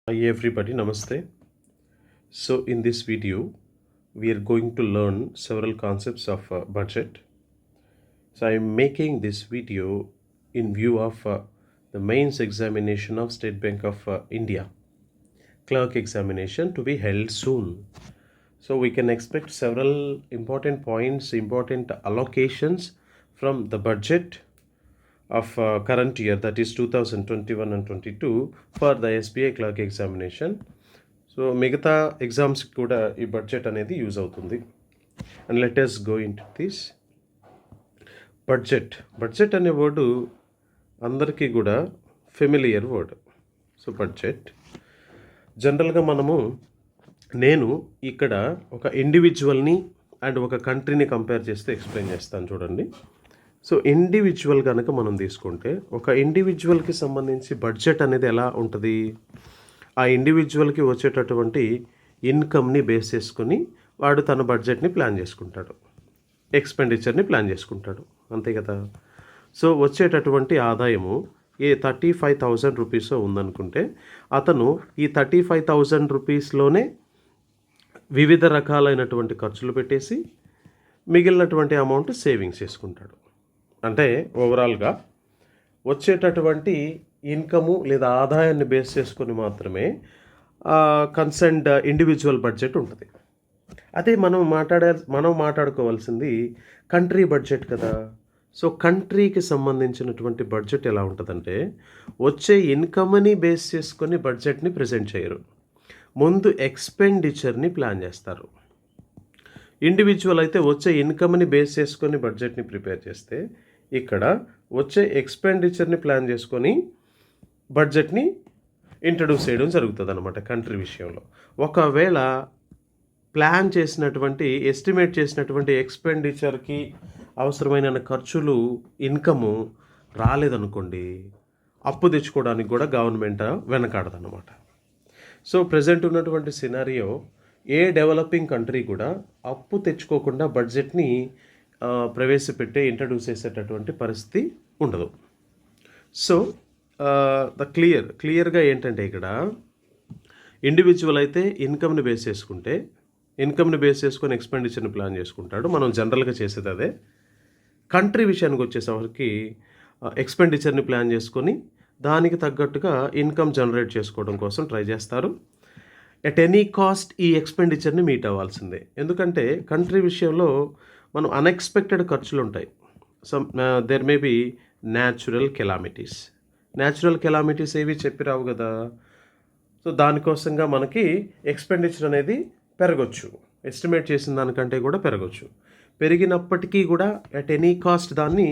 Hi everybody, Namaste. So in this video, we are going to learn several concepts of budget. So I am making this video in view of the mains examination of State Bank of India, clerk examination to be held soon. So we can expect several important points, important allocations from the budget of current year, that is 2021 and 22, for the SBI clerk examination. So మిగతా ఎగ్జామ్స్కి కూడా ఈ budget అనేది use అవుతుంది. And let us go in to this budget అనే word అందరికీ కూడా familiar word. So budget జనరల్గా నేను ఇక్కడ ఒక ఇండివిజువల్ని అండ్ ఒక కంట్రీని కంపేర్ చేస్తే ఎక్స్ప్లెయిన్ చేస్తాను చూడండి. సో ఇండివిజువల్ కనుక మనం తీసుకుంటే ఒక ఇండివిజువల్కి సంబంధించి బడ్జెట్ అనేది ఎలా ఉంటుంది, ఆ ఇండివిజువల్కి వచ్చేటటువంటి ఇన్కమ్ని బేస్ చేసుకొని వాడు తన బడ్జెట్ని ప్లాన్ చేసుకుంటాడు, ఎక్స్పెండిచర్ని ప్లాన్ చేసుకుంటాడు, అంతే కదా. సో వచ్చేటటువంటి ఆదాయము 35,000 రూపీస్ ఉందనుకుంటే అతను ఈ 35,000 రూపీస్లోనే వివిధ రకాలైనటువంటి ఖర్చులు పెట్టేసి మిగిలినటువంటి అమౌంట్ సేవింగ్స్ చేసుకుంటాడు. అంటే ఓవరాల్గా వచ్చేటటువంటి ఇన్కము లేదా ఆదాయాన్ని బేస్ చేసుకొని మాత్రమే కన్సర్న్డ్ ఇండివిజువల్ బడ్జెట్ ఉంటుంది. అదే మనం మాట్లాడుకోవాల్సింది కంట్రీ బడ్జెట్ కదా. సో కంట్రీకి సంబంధించినటువంటి బడ్జెట్ ఎలా ఉంటుందంటే వచ్చే ఇన్కమ్ని బేస్ చేసుకొని బడ్జెట్ని ప్రజెంట్ చేయరు, ముందు ఎక్స్పెండిచర్ని ప్లాన్ చేస్తారు. ఇండివిజువల్ అయితే వచ్చే ఇన్కమ్ని బేస్ చేసుకొని బడ్జెట్ని ప్రిపేర్ చేస్తే, ఇక్కడ వచ్చే ఎక్స్పెండిచర్ని ప్లాన్ చేసుకొని బడ్జెట్ని ఇంట్రడ్యూస్ చేయడం జరుగుతుంది అనమాట కంట్రీ విషయంలో. ఒకవేళ ప్లాన్ చేసినటువంటి ఎస్టిమేట్ చేసినటువంటి ఎక్స్పెండిచర్కి అవసరమైన ఖర్చులు ఇన్కము రాలేదనుకోండి, అప్పు తెచ్చుకోవడానికి కూడా గవర్నమెంట్ వెనకాడదన్నమాట. సో ప్రజెంట్ ఉన్నటువంటి సినారియో ఏ డెవలపింగ్ కంట్రీ కూడా అప్పు తెచ్చుకోకుండా బడ్జెట్ని ఇంట్రడ్యూస్ చేసేటటువంటి పరిస్థితి ఉండదు. సో క్లియర్గా ఏంటంటే ఇక్కడ ఇండివిజువల్ అయితే ఇన్కమ్ని బేస్ చేసుకొని ఎక్స్పెండిచర్ని ప్లాన్ చేసుకుంటాడు. మనం జనరల్గా చేసేది అదే. కంట్రీ విషయానికి వచ్చేసరికి ఎక్స్పెండిచర్ని ప్లాన్ చేసుకొని దానికి తగ్గట్టుగా ఇన్కమ్ జనరేట్ చేసుకోవడం కోసం ట్రై చేస్తారు. ఎట్ ఎనీ కాస్ట్ ఈ ఎక్స్పెండిచర్ని మీట్ అవ్వాల్సిందే. ఎందుకంటే కంట్రీ విషయంలో మనం అన్ఎక్స్పెక్టెడ్ ఖర్చులు ఉంటాయి. There may be natural calamities ఏవి చెప్పిరావు కదా. సో దానికోసంగా మనకి ఎక్స్పెండిచర్ అనేది పెరగచ్చు, ఎస్టిమేట్ చేసిన దానికంటే కూడా పెరిగినప్పటికీ కూడా ఎట్ ఎనీ కాస్ట్ దాన్ని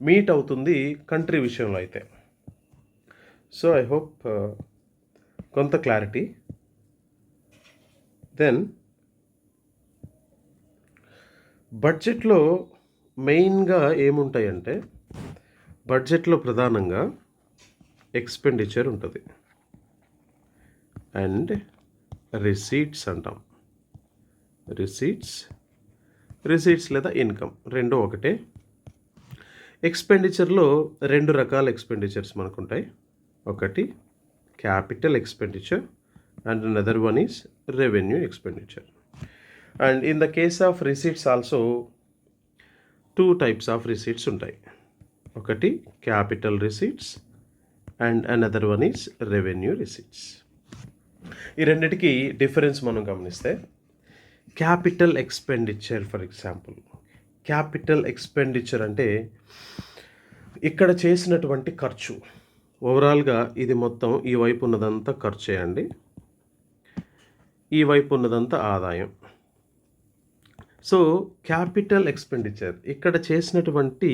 మీట్ అవుతుంది కంట్రీ విషయంలో అయితే. సో ఐ హోప్ కొంత క్లారిటీ. దెన్ బడ్జెట్లో మెయిన్గా ఏముంటాయంటే, బడ్జెట్లో ప్రధానంగా ఎక్స్పెండిచర్ ఉంటుంది అండ్ రిసీట్స్ అంటాం. రిసీట్స్ లేదా ఇన్కమ్ రెండు ఒకటే. ఎక్స్పెండిచర్లో రెండు రకాల ఎక్స్పెండిచర్స్ మనకుంటాయి. ఒకటి capital expenditure and another one is revenue expenditure. And in the case of receipts also 2 types of receipts ఉంటాయి. ఒకటి capital receipts and another one is revenue receipts. ఈ రెండింటికి డిఫరెన్స్ మనం గమనిస్తే, capital expenditure for example, capital expenditure అంటే ఇక్కడ చేసినటువంటి ఖర్చు ఓవరాల్గా ఇది మొత్తం ఈ వైపు ఉన్నదంతా ఖర్చు చేయండి, ఈ వైపు ఉన్నదంతా ఆదాయం. సో క్యాపిటల్ ఎక్స్పెండిచర్ ఇక్కడ చేసినటువంటి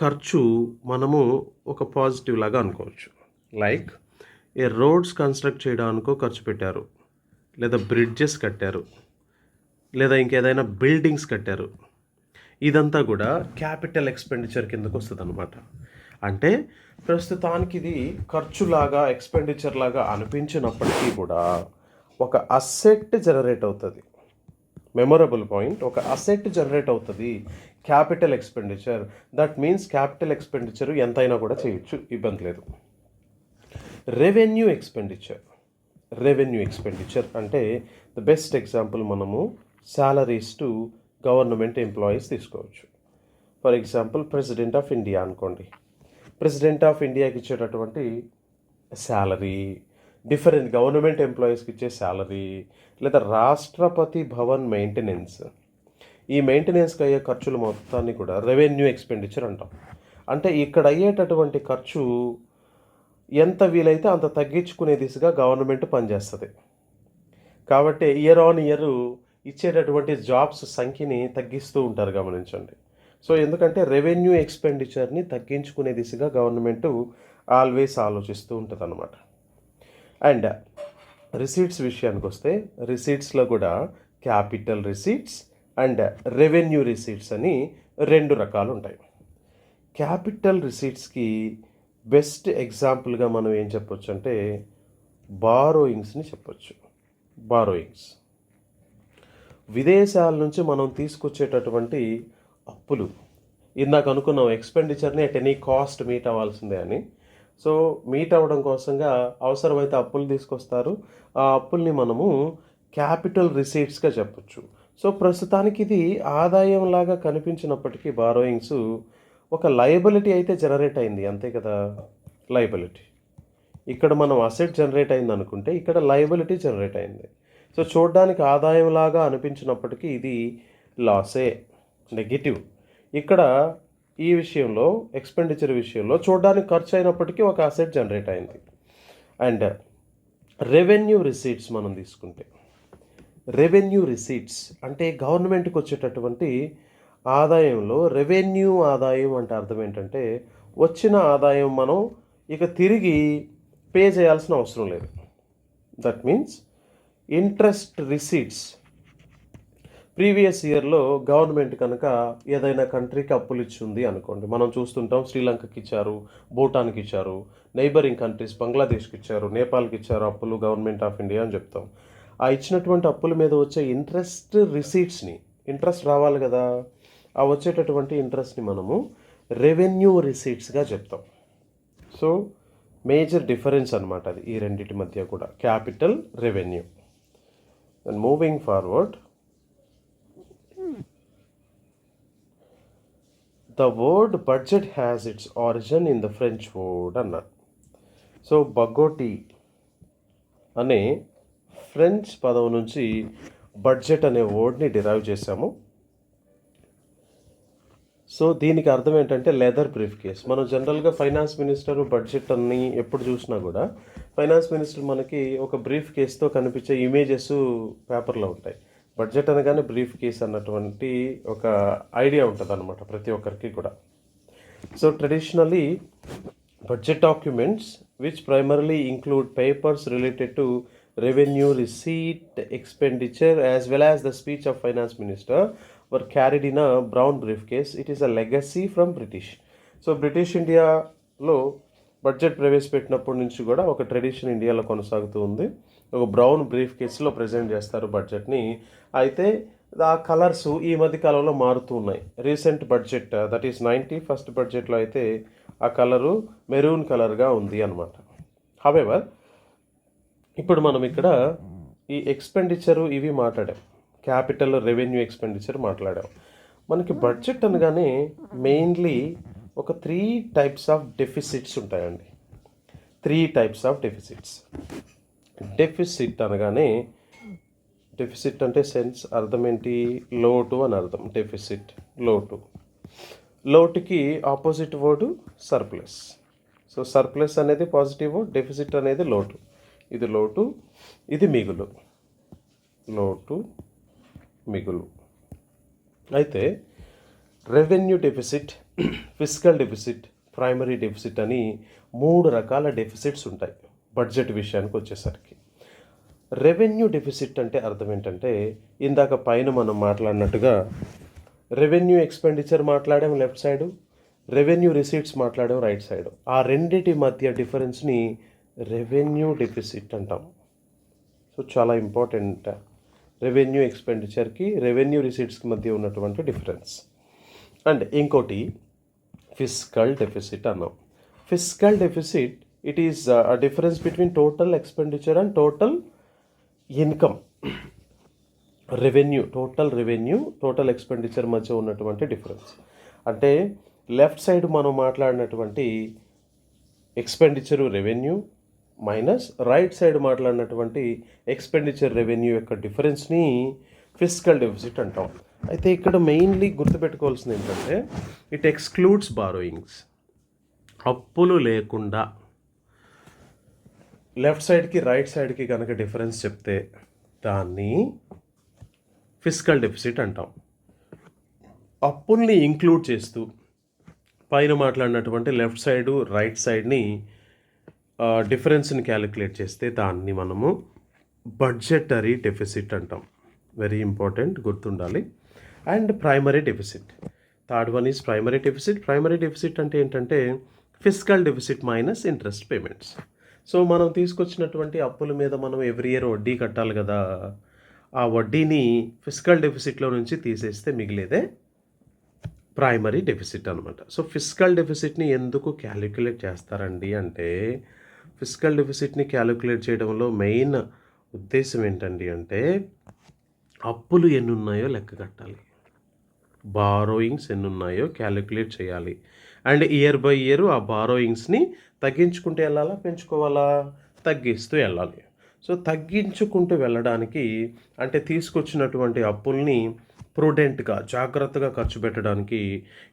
ఖర్చు మనము ఒక పాజిటివ్ లాగా అనుకోవచ్చు. లైక్ ఏ రోడ్స్ కన్స్ట్రక్ట్ చేయడానికో ఖర్చు పెట్టారు, లేదా బ్రిడ్జెస్ కట్టారు, లేదా ఇంకేదైనా బిల్డింగ్స్ కట్టారు. ఇదంతా కూడా క్యాపిటల్ ఎక్స్పెండిచర్ కిందకు వస్తుంది అనమాట. అంటే ప్రస్తుతానికి ఇది ఖర్చులాగా ఎక్స్పెండిచర్ లాగా అనిపించినప్పటికీ కూడా ఒక అసెట్ జనరేట్ అవుతుంది. మెమొరబుల్ పాయింట్, ఒక అసెట్ జనరేట్ అవుతుంది capital expenditure. That means capital expenditure ఎంతైనా కూడా చేయొచ్చు, ఇబ్బంది లేదు. రెవెన్యూ ఎక్స్పెండిచర్ రెవెన్యూ ఎక్స్పెండిచర్ అంటే ద బెస్ట్ ఎగ్జాంపుల్ మనము శాలరీస్ టు గవర్నమెంట్ ఎంప్లాయీస్ తీసుకోవచ్చు. For example president of India అనుకోండి. ప్రెసిడెంట్ ఆఫ్ ఇండియాకి ఇచ్చేటటువంటి శాలరీ, డిఫరెంట్ గవర్నమెంట్ ఎంప్లాయీస్కి ఇచ్చే శాలరీ, లేదా రాష్ట్రపతి భవన్ మెయింటెనెన్స్, ఈ మెయింటెనెన్స్కి అయ్యే ఖర్చులు మొత్తాన్ని కూడా రెవెన్యూ ఎక్స్పెండిచర్ అంటాం. అంటే ఇక్కడ అయ్యేటటువంటి ఖర్చు ఎంత వీలైతే అంత తగ్గించుకునే దిశగా గవర్నమెంట్ పనిచేస్తుంది. కాబట్టి ఇయర్ ఆన్ ఇయర్ ఇచ్చేటటువంటి జాబ్స్ సంఖ్యని తగ్గిస్తూ ఉంటారు, గమనించండి. సో ఎందుకంటే రెవెన్యూ ఎక్స్పెండిచర్ని తగ్గించుకునే దిశగా గవర్నమెంట్ ఆల్వేస్ ఆలోచిస్తూ ఉంటుంది అన్నమాట. అండ్ రిసీట్స్ విషయానికి వస్తే రిసీట్స్లో కూడా capital receipts and revenue receipts అని 2 రకాలు ఉంటాయి. క్యాపిటల్ రిసీట్స్కి బెస్ట్ ఎగ్జాంపుల్గా మనం ఏం చెప్పొచ్చు అంటే బారోయింగ్స్ని చెప్పొచ్చు. బారోయింగ్స్ విదేశాల నుంచి మనం తీసుకొచ్చేటటువంటి అప్పులు. ఇందాక అనుకున్నాం ఎక్స్పెండిచర్ని అట్ ఎనీ కాస్ట్ మీట్ అవ్వాల్సిందే అని. సో మీట్ అవ్వడం కోసంగా అవసరమైతే అప్పులు తీసుకొస్తారు. ఆ అప్పుల్ని మనము క్యాపిటల్ రిసీట్స్గా చెప్పొచ్చు. సో ప్రస్తుతానికి ఇది ఆదాయంలాగా కనిపించినప్పటికీ బారోయింగ్స్ ఒక లయబిలిటీ అయితే జనరేట్ అయింది, అంతే కదా. లయబిలిటీ ఇక్కడ మనం అసెట్ జనరేట్ అయింది అనుకుంటే ఇక్కడ లయబిలిటీ జనరేట్ అయింది. సో చూడడానికి ఆదాయంలాగా అనిపించినప్పటికీ ఇది లాసే, నెగిటివ్. ఇక్కడ ఈ విషయంలో ఎక్స్పెండిచర్ విషయంలో చూడడానికి ఖర్చు అయినప్పటికీ ఒక అసెట్ జనరేట్ అయింది. అండ్ రెవెన్యూ రిసీట్స్ మనం తీసుకుంటే రెవెన్యూ రిసీట్స్ అంటే గవర్నమెంట్కి వచ్చేటటువంటి ఆదాయంలో రెవెన్యూ ఆదాయం అంటే అర్థం ఏంటంటే వచ్చిన ఆదాయం మనం ఇక తిరిగి పే చేయాల్సిన అవసరం లేదు. That means interest receipts. Previous ఇయర్లో గవర్నమెంట్ కనుక ఏదైనా కంట్రీకి అప్పులు ఇచ్చింది అనుకోండి, మనం చూస్తుంటాం శ్రీలంకకి ఇచ్చారు, భూటాన్కి ఇచ్చారు, నైబరింగ్ కంట్రీస్ బంగ్లాదేశ్కి ఇచ్చారు, నేపాల్కి ఇచ్చారు అప్పులు గవర్నమెంట్ ఆఫ్ ఇండియా అని చెప్తాం. ఆ ఇచ్చినటువంటి అప్పుల మీద వచ్చే ఇంట్రెస్ట్ రిసీట్స్ని, ఇంట్రెస్ట్ రావాలి కదా, ఆ వచ్చేటటువంటి ఇంట్రెస్ట్ని మనము రెవెన్యూ రిసీట్స్గా చెప్తాం. సో మేజర్ డిఫరెన్స్ అనమాట అది ఈ రెండింటి మధ్య కూడా, capital, revenue. And moving forward, the word budget has its origin in the French word అన్నారు. సో బగోటీ అనే ఫ్రెంచ్ పదం నుంచి బడ్జెట్ అనే వర్డ్ని డిరైవ్ చేశాము. సో దీనికి అర్థం ఏంటంటే లెదర్ బ్రీఫ్ కేస్. మనం జనరల్గా ఫైనాన్స్ మినిస్టర్ బడ్జెట్ అని ఎప్పుడు చూసినా కూడా ఫైనాన్స్ మినిస్టర్ మనకి ఒక బ్రీఫ్ కేస్తో కనిపించే ఇమేజెస్ పేపర్లో ఉంటాయి. బడ్జెట్ అనగానే బ్రీఫ్ కేస్ అన్నటువంటి ఒక ఐడియా ఉంటుంది అనమాట ప్రతి ఒక్కరికి కూడా. So traditionally budget documents which primarily include papers related to revenue, receipt, expenditure as well as the speech of finance minister were carried in a brown briefcase. It is a legacy from British. So British ఇండియాలో budget ప్రవేశపెట్టినప్పటి నుంచి కూడా ఒక tradition ఇండియాలో కొనసాగుతూ ఉంది. ఒక brown brief కేసులో ప్రజెంట్ చేస్తారు బడ్జెట్ని. అయితే ఆ కలర్స్ ఈ మధ్య కాలంలో మారుతూ ఉన్నాయి. Recent budget that is 91st బడ్జెట్లో అయితే ఆ కలరు మెరూన్ కలర్గా ఉంది అనమాట. హవెవర్ ఇప్పుడు మనం ఇక్కడ ఈ ఎక్స్పెండిచరు ఇవి మాట్లాడాం, క్యాపిటల్, రెవెన్యూ ఎక్స్పెండిచర్ మాట్లాడాం. మనకి బడ్జెట్ అనగానే మెయిన్లీ ఒక 3 types ఆఫ్ డెఫిసిట్స్ ఉంటాయండి. 3 types ఆఫ్ డెఫిసిట్స్. డెఫిసిట్ అనగానే, డెఫిసిట్ అంటే సెన్స్ అర్థం ఏంటి, లోటు అని అర్థం. డెఫిసిట్ లోటు. లోటుకి opposite word surplus. So surplus అనేది పాజిటివ్, డెఫిసిట్ అనేది లోటు. ఇది లోటు, ఇది మిగులు. లోటు, మిగులు. అయితే revenue deficit, fiscal deficit, primary deficit అని 3 రకాల డెఫిసిట్స్ ఉంటాయి బడ్జెట్ విషయానికి వచ్చేసరికి. రెవెన్యూ డెఫిసిట్ అంటే అర్థం ఏంటంటే ఇందాక పైన మనం మాట్లాడినట్టుగా రెవెన్యూ ఎక్స్పెండిచర్ మాట్లాడాం లెఫ్ట్ సైడు, రెవెన్యూ రిసీట్స్ మాట్లాడాం రైట్ సైడ్. ఆ రెండింటి మధ్య డిఫరెన్స్ని రెవెన్యూ డెఫిసిట్ అంటాం. సో చాలా ఇంపార్టెంట్ రెవెన్యూ ఎక్స్పెండిచర్కి రెవెన్యూ రిసీట్స్కి మధ్య ఉన్నటువంటి డిఫరెన్స్. అండ్ ఇంకోటి ఫిస్కల్ డెఫిసిట్ అన్నాం. Fiscal deficit it is difference between total expenditure and total income, revenue, total expenditure మధ్య ఉన్నటువంటి డిఫరెన్స్. అంటే లెఫ్ట్ సైడ్ మనం మాట్లాడినటువంటి expenditure revenue minus right side మాట్లాడినటువంటి ఎక్స్పెండిచర్ రెవెన్యూ యొక్క డిఫరెన్స్ని ఫిస్కల్ డెఫిసిట్ అంటాం. అయితే ఇక్కడ మెయిన్లీ గుర్తుపెట్టుకోవాల్సింది ఏంటంటే ఇట్ ఎక్స్క్లూడ్స్ బారోయింగ్స్. అప్పులు లేకుండా లెఫ్ట్ సైడ్కి రైట్ సైడ్కి కనుక డిఫరెన్స్ చెప్తే దాన్ని ఫిస్కల్ డెఫిసిట్ అంటాం. అప్పుల్ని ఇంక్లూడ్ చేస్తూ పైన మాట్లాడినటువంటి లెఫ్ట్ సైడు రైట్ సైడ్ని డిఫరెన్స్ని క్యాలిక్యులేట్ చేస్తే దాన్ని మనము బడ్జెటరీ డెఫిసిట్ అంటాం. వెరీ ఇంపార్టెంట్, గుర్తుండాలి. And primary deficit, third one is primary deficit. Primary deficit అంటే ఏంటంటే fiscal deficit minus interest payments. So మనం తీసుకొచ్చినటువంటి అప్పుల మీద మనం ఎవ్రీ ఇయర్ వడ్డీ కట్టాలి కదా, ఆ వడ్డీని ఫిస్కల్ డెఫిసిట్లో నుంచి తీసేస్తే మిగిలేదే ప్రైమరీ డెఫిసిట్ అనమాట. సో ఫిస్కల్ డెఫిసిట్ని ఎందుకు క్యాలిక్యులేట్ చేస్తారండి అంటే ఫిస్కల్ డెఫిసిట్ని క్యాలిక్యులేట్ చేయడంలో మెయిన్ ఉద్దేశం ఏంటండి అంటే అప్పులు ఎన్ని ఉన్నాయో లెక్క కట్టాలి, బారోయింగ్స్ ఎన్ని ఉన్నాయో క్యాలిక్యులేట్ చేయాలి. అండ్ ఇయర్ బై ఇయర్ ఆ బారోయింగ్స్ని తగ్గించుకుంటూ వెళ్ళాలా, పెంచుకోవాలా, తగ్గిస్తూ వెళ్ళాలి. సో తగ్గించుకుంటూ వెళ్ళడానికి అంటే తీసుకొచ్చినటువంటి అప్పుల్ని ప్రుడెంట్గా, జాగ్రత్తగా ఖర్చు పెట్టడానికి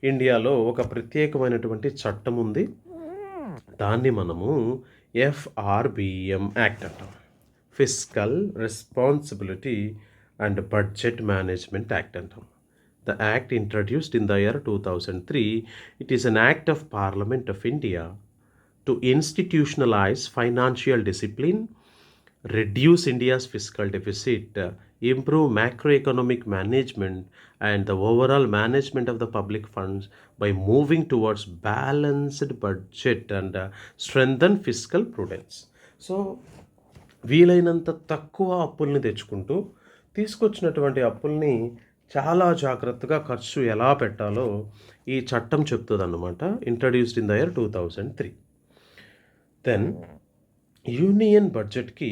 ఇండియాలో ఒక ప్రత్యేకమైనటువంటి చట్టం ఉంది. దాన్ని మనము FRBM యాక్ట్ అంటాం, fiscal responsibility and budget management act అంటాం. The act introduced in the year 2003, it is an act of Parliament of India to institutionalize financial discipline, reduce India's fiscal deficit, improve macroeconomic management and the overall management of the public funds by moving towards balanced budget and strengthen fiscal prudence. So వీలైనంత తక్కువ అప్పుల్ని తెచ్చుకుంటూ తీసుకొచ్చినటువంటి అప్పుల్ని చాలా జాగ్రత్తగా ఖర్చు ఎలా పెట్టాలో ఈ చట్టం చెప్తుంది అన్నమాట. Introduced in the year 2003. Then union బడ్జెట్కి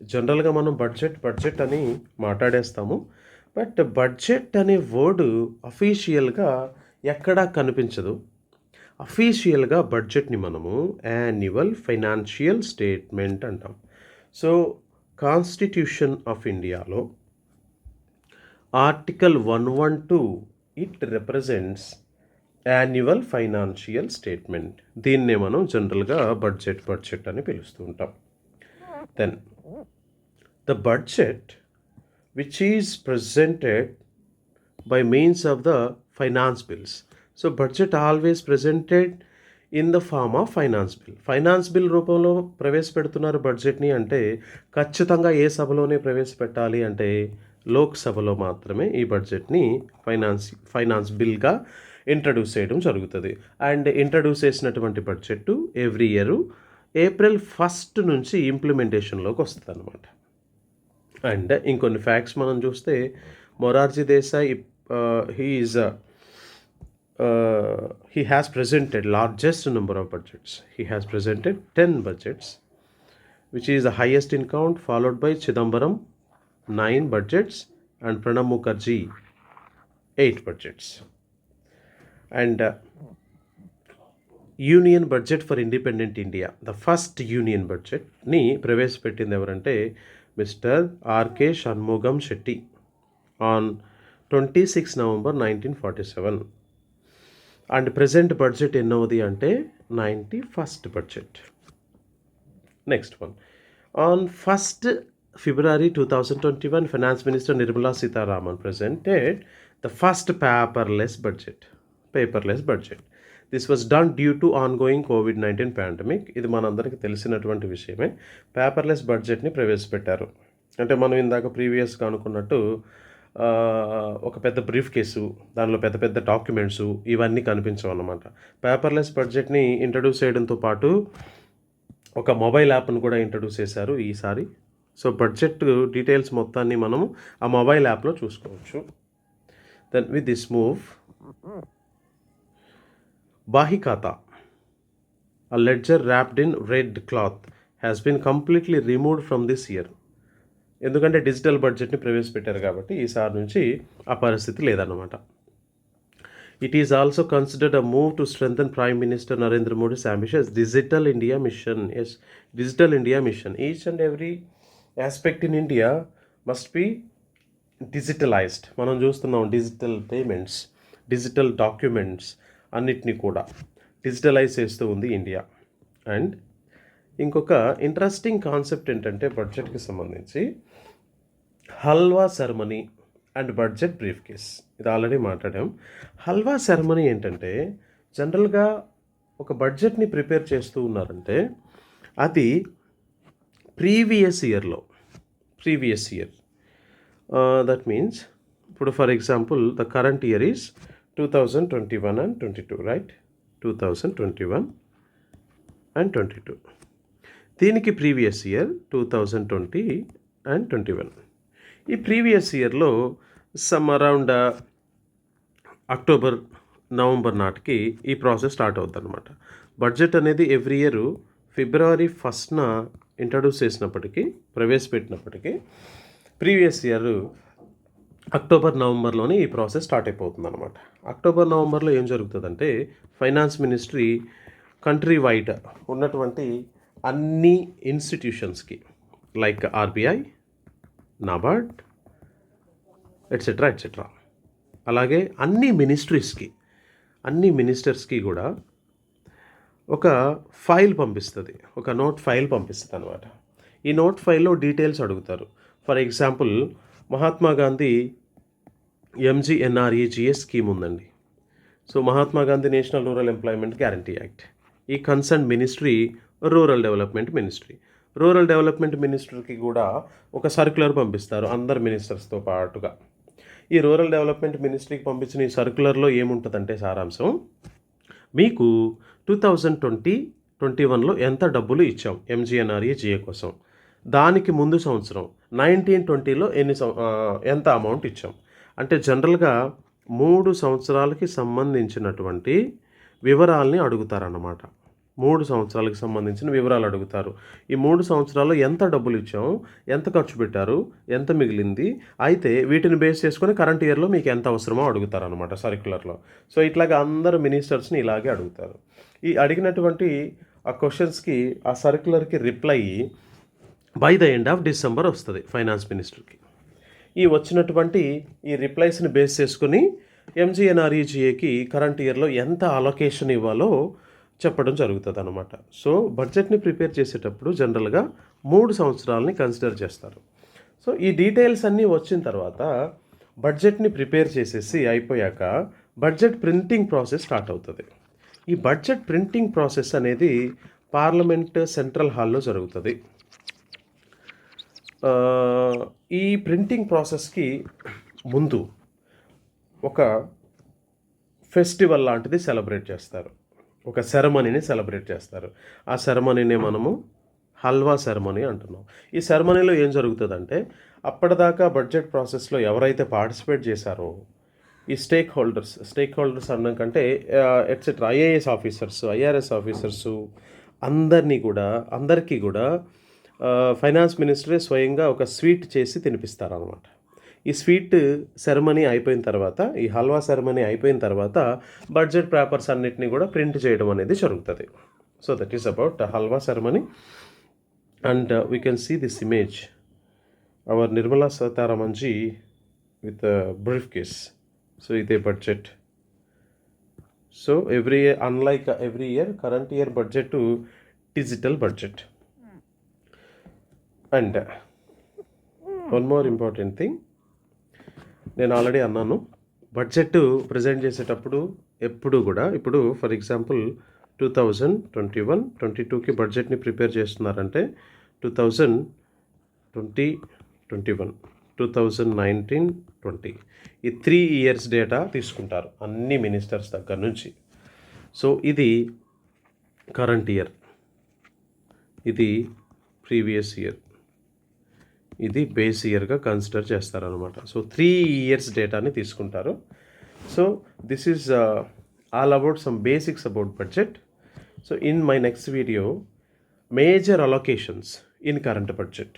జనరల్గా మనం బడ్జెట్ అని మాట్లాడేస్తాము. బట్ బడ్జెట్ అనే వర్డ్ అఫీషియల్గా ఎక్కడా కనిపించదు. అఫీషియల్గా బడ్జెట్ని మనము యాన్యువల్ ఫైనాన్షియల్ స్టేట్మెంట్ అంటాం. సో కాన్స్టిట్యూషన్ ఆఫ్ ఇండియాలో article 112 it represents annual financial statement. దీన్నే మనం జనరల్గా బడ్జెట్ అని పిలుస్తూ ఉంటాం. Then the budget which is presented by means of the finance bills. So budget always presented in the form of finance bill రూపంలో ప్రవేశపెడుతున్నారు బడ్జెట్ని అంటే ఖచ్చితంగా ఏ సభలోనే ప్రవేశపెట్టాలి అంటే లోక్సభలో మాత్రమే ఈ బడ్జెట్ని ఫైనాన్స్ బిల్గా ఇంట్రడ్యూస్ చేయడం జరుగుతుంది. అండ్ ఇంట్రడ్యూస్ చేసినటువంటి బడ్జెట్ ఎవ్రీ ఇయర్ April 1 నుంచి ఇంప్లిమెంటేషన్లోకి వస్తుంది అనమాట. అండ్ ఇంకొన్ని ఫ్యాక్ట్స్ మనం చూస్తే Morarji Desai he has presented largest number of budgets. He has presented 10 budgets, which is the highest in count, followed by Chidambaram 9 budgets and Pranab Mukherjee 8 budgets. And union budget for independent India, the first union బడ్జెట్ని ప్రవేశపెట్టింది ఎవరంటే mister RK Shanmugam Chetty on 26 November 1947. And present budget ఎన్నవది అంటే 91st బడ్జెట్. Next one, on 1st February 2021 finance minister Nirmala Sitharaman presented the first paperless budget. This was done due to ongoing COVID-19 pandemic. ఇది మనందరికీ తెలిసినటువంటి విషయమే. పేపర్లెస్ బడ్జెట్ని ప్రవేశపెట్టారు. అంటే మనం ఇందాక ప్రీవియస్గా అనుకున్నట్టు ఒక పెద్ద బ్రీఫ్ కేసు, దానిలో పెద్ద పెద్ద డాక్యుమెంట్స్ ఇవన్నీ కనిపించవు అన్నమాట. పేపర్లెస్ బడ్జెట్ని ఇంట్రడ్యూస్ చేయడంతో పాటు ఒక మొబైల్ యాప్ను కూడా ఇంట్రడ్యూస్ చేశారు ఈసారి. సో బడ్జెట్ డీటెయిల్స్ మొత్తాన్ని మనము ఆ మొబైల్ యాప్లో చూసుకోవచ్చు. దెన్ విత్ దిస్ మూవ్ బాహి ఖాతా a ledger wrapped in red cloth has been completely removed from this year. ఎందుకంటే డిజిటల్ బడ్జెట్ని ప్రవేశపెట్టారు కాబట్టి ఈసారి నుంచి ఆ పరిస్థితి లేదన్నమాట. It is also considered a move to strengthen Prime Minister Narendra Modi's ambitious Digital India mission. Yes, Digital India mission. Each and every aspect in India must be digitalized. మనం చూస్తున్నాం డిజిటల్ పేమెంట్స్, డిజిటల్ డాక్యుమెంట్స్ అన్నిటినీ కూడా digitalise చేస్తూ ఉంది India. And ఇంకొక interesting concept ఏంటంటే బడ్జెట్కి సంబంధించి halwa ceremony and budget brief case, ఇది ఆల్రెడీ మాట్లాడాం. హల్వా సెరమనీ ఏంటంటే జనరల్గా ఒక బడ్జెట్ని ప్రిపేర్ చేస్తూ ఉన్నారంటే అది ప్రీవియస్ ఇయర్ దట్ మీన్స్ ఇప్పుడు for example the current year is 2021 and 22, right? 2021 and 22. దీనికి ప్రీవియస్ ఇయర్ 2020 and 21. ఈ ప్రీవియస్ ఇయర్లో సమ్ అరౌండ్ అక్టోబర్ నవంబర్ నాటికి ఈ ప్రాసెస్ స్టార్ట్ అవుతుంది అనమాట. బడ్జెట్ అనేది every year February 1st introduce చేసినప్పటికీ, ప్రవేశపెట్టినప్పటికీ ప్రీవియస్ ఇయర్ అక్టోబర్ నవంబర్లోనే ఈ ప్రాసెస్ స్టార్ట్ అయిపోతుంది అనమాట. అక్టోబర్ నవంబర్లో ఏం జరుగుతుందంటే ఫైనాన్స్ మినిస్ట్రీ కంట్రీ వైడ్ ఉన్నటువంటి అన్ని ఇన్స్టిట్యూషన్స్కి లైక్ ఆర్బీఐ, నాబార్డ్, ఎట్సెట్రా అలాగే అన్ని మినిస్టర్స్కి కూడా ఒక ఫైల్ పంపిస్తుంది, ఒక నోట్ ఫైల్ పంపిస్తుంది అనమాట. ఈ నోట్ ఫైల్లో డీటెయిల్స్ అడుగుతారు. For example Mahatma Gandhi MGNREGA scheme ఉందండి. So Mahatma Gandhi national rural employment guarantee act. ఈ కన్సర్న్ మినిస్ట్రీ రూరల్ డెవలప్మెంట్ మినిస్ట్రీకి కూడా ఒక సర్క్యులర్ పంపిస్తారు అందరు మినిస్టర్స్తో పాటుగా. ఈ రూరల్ డెవలప్మెంట్ మినిస్ట్రీకి పంపించిన ఈ సర్క్యులర్లో ఏముంటుందంటే సారాంశం, మీకు 2020-21లో ఎంత డబ్బులు ఇచ్చాం MGNREGA కోసం, దానికి ముందు సంవత్సరం 1920లో ఎంత అమౌంట్ ఇచ్చాం. అంటే జనరల్గా 3 సంవత్సరాలకి సంబంధించినటువంటి వివరాల్ని అడుగుతారన్నమాట. 3 సంవత్సరాలకు సంబంధించిన వివరాలు అడుగుతారు. ఈ 3 సంవత్సరాల్లో ఎంత డబ్బులు ఇచ్చాం, ఎంత ఖర్చు పెట్టారు, ఎంత మిగిలింది, అయితే వీటిని బేస్ చేసుకొని కరెంట్ ఇయర్లో మీకు ఎంత అవసరమో అడుగుతారనమాట సర్క్యులర్లో. సో ఇట్లాగా అందరు మినిస్టర్స్ని ఇలాగే అడుగుతారు. ఈ అడిగినటువంటి ఆ క్వశ్చన్స్కి ఆ సర్క్యులర్కి reply by the end of December వస్తుంది ఫైనాన్స్ మినిస్టర్కి. ఈ వచ్చినటువంటి ఈ రిప్లైస్ని బేస్ చేసుకుని MGNREGAకి కరెంట్ ఇయర్లో ఎంత అలొకేషన్ ఇవ్వాలో చెప్పడం జరుగుతుంది అనమాట. సో బడ్జెట్ని ప్రిపేర్ చేసేటప్పుడు జనరల్గా 3 సంవత్సరాలని కన్సిడర్ చేస్తారు. సో ఈ డీటెయిల్స్ అన్నీ వచ్చిన తర్వాత బడ్జెట్ని ప్రిపేర్ చేసేసి అయిపోయాక బడ్జెట్ ప్రింటింగ్ ప్రాసెస్ స్టార్ట్ అవుతుంది. ఈ బడ్జెట్ ప్రింటింగ్ ప్రాసెస్ అనేది పార్లమెంట్ సెంట్రల్ హాల్లో జరుగుతుంది. ఈ ప్రింటింగ్ ప్రాసెస్కి ముందు ఒక ఫెస్టివల్ లాంటిది సెలబ్రేట్ చేస్తారు, ఒక సెరమనీని సెలబ్రేట్ చేస్తారు. ఆ సెరమనీని మనము హల్వా సెరమనీ అంటున్నాం. ఈ సెరమనీలో ఏం జరుగుతుందంటే అప్పటిదాకా బడ్జెట్ ప్రాసెస్లో ఎవరైతే పార్టిసిపేట్ చేశారో ఈ స్టేక్ హోల్డర్స్ అన్నాకంటే etcetera IAS officers, IRS officers అందరికీ కూడా ఫైనాన్స్ మినిస్టరే స్వయంగా ఒక స్వీట్ చేసి తినిపిస్తారనమాట. ఈ స్వీట్ సెరమనీ అయిపోయిన తర్వాత, ఈ హల్వా సెరమనీ అయిపోయిన తర్వాత బడ్జెట్ పేపర్స్ అన్నిటిని కూడా ప్రింట్ చేయడం అనేది జరుగుతుంది. So that is about halwa ceremony. And we can see this image our Nirmala Sitharaman ji with briefcase. So ఇదే budget. So unlike every year, current year budget digital budget. And one more important thing, నేను already అన్నాను, budget present చేసేటప్పుడు ఎప్పుడు కూడా, ఇప్పుడు for example 2021-22కి బడ్జెట్ని prepare చేస్తున్నారంటే 2020-21, 2019-20 ఈ 3 years డేటా తీసుకుంటారు అన్ని మినిస్టర్స్ దగ్గర నుంచి. సో ఇది కరెంట్ ఇయర్, ఇది ప్రీవియస్ ఇయర్, ఇది బేస్ ఇయర్గా కన్సిడర్ చేస్తారనమాట. సో 3 years డేటాని తీసుకుంటారు. So this is all about some basics about budget. So in my next video major allocations in current budget,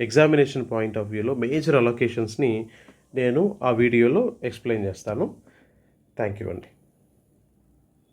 examination point of వ్యూలో major అలొకేషన్స్ని నేను ఆ వీడియోలో explain చేస్తాను. థ్యాంక్ యూ అండి.